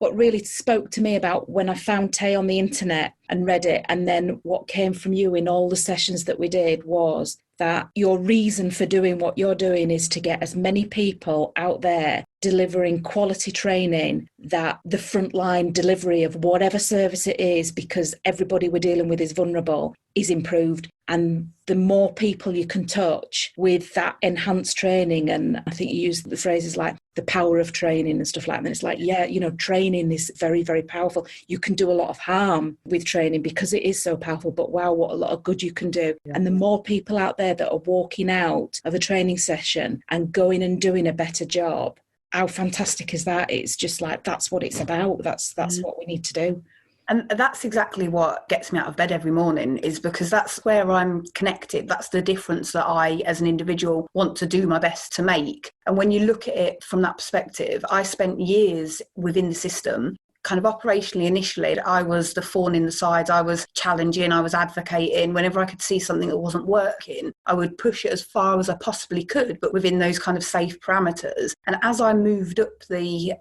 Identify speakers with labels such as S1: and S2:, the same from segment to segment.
S1: what really spoke to me about when I found Tay on the internet and read it, and then what came from you in all the sessions that we did, was that your reason for doing what you're doing is to get as many people out there delivering quality training, that the frontline delivery of whatever service it is, because everybody we're dealing with is vulnerable, is improved. And the more people you can touch with that enhanced training, and I think you used the phrases like the power of training and stuff like that. And it's like, yeah, training is very, very powerful. You can do a lot of harm with training because it is so powerful, but wow, what a lot of good you can do. Yeah. And the more people out there that are walking out of a training session and going and doing a better job, how fantastic is that? It's just like, that's what it's about. That's what we need to do.
S2: And that's exactly what gets me out of bed every morning, is because that's where I'm connected. That's the difference that I, as an individual, want to do my best to make. And when you look at it from that perspective, I spent years within the system. Kind of operationally, initially, I was the thorn in the side. I was challenging, I was advocating. Whenever I could see something that wasn't working, I would push it as far as I possibly could, but within those kind of safe parameters. And as I moved up the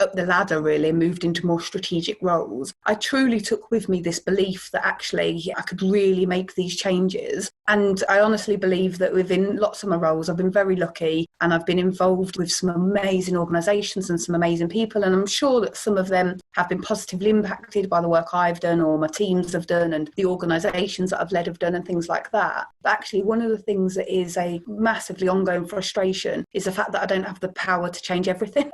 S2: ladder, really, moved into more strategic roles, I truly took with me this belief that actually I could really make these changes. And I honestly believe that within lots of my roles, I've been very lucky, and I've been involved with some amazing organisations and some amazing people. And I'm sure that some of them have been positively impacted by the work I've done, or my teams have done, and the organisations that I've led have done, and things like that. But actually, one of the things that is a massively ongoing frustration is the fact that I don't have the power to change everything.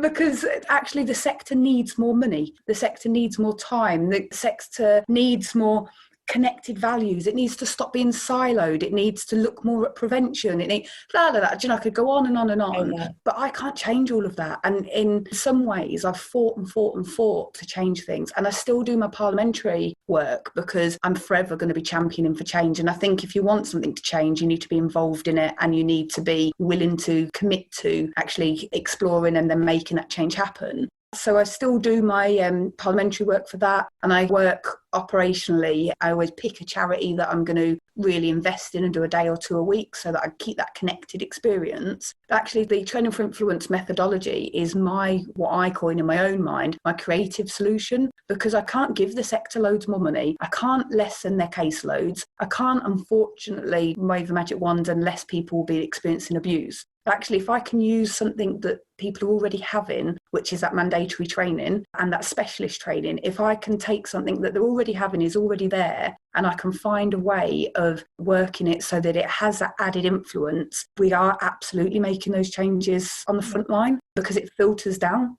S2: Because actually the sector needs more money, the sector needs more time, the sector needs more connected values. It needs to stop being siloed. It needs to look more at prevention. I could go on and on and on, but I can't change all of that. And in some ways, I've fought and fought and fought to change things. And I still do my parliamentary work because I'm forever going to be championing for change. And I think if you want something to change, you need to be involved in it, and you need to be willing to commit to actually exploring and then making that change happen. So I still do my parliamentary work for that, and I work operationally. I always pick a charity that I'm going to really invest in and do a day or two a week so that I keep that connected experience. But actually, the Training for Influence methodology is what I coin in my own mind, my creative solution, because I can't give the sector loads more money. I can't lessen their caseloads. I can't, unfortunately, wave a magic wand and less people will be experiencing abuse. Actually, if I can use something that people are already having, which is that mandatory training and that specialist training, if I can take something that they're already having, is already there, and I can find a way of working it so that it has that added influence, we are absolutely making those changes on the front line because it filters down.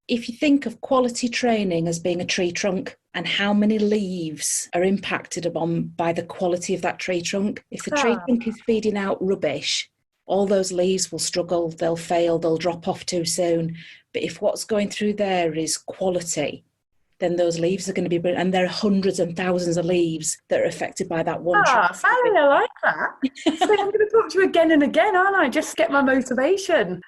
S1: If you think of quality training as being a tree trunk, and how many leaves are impacted upon by the quality of that tree trunk, if the tree trunk is feeding out rubbish, all those leaves will struggle, they'll fail, they'll drop off too soon. But if what's going through there is quality, then those leaves are going to be brilliant. And there are hundreds and thousands of leaves that are affected by that one tree.
S2: Sally, I like that. So I'm going to talk to you again and again, aren't I? Just get my motivation.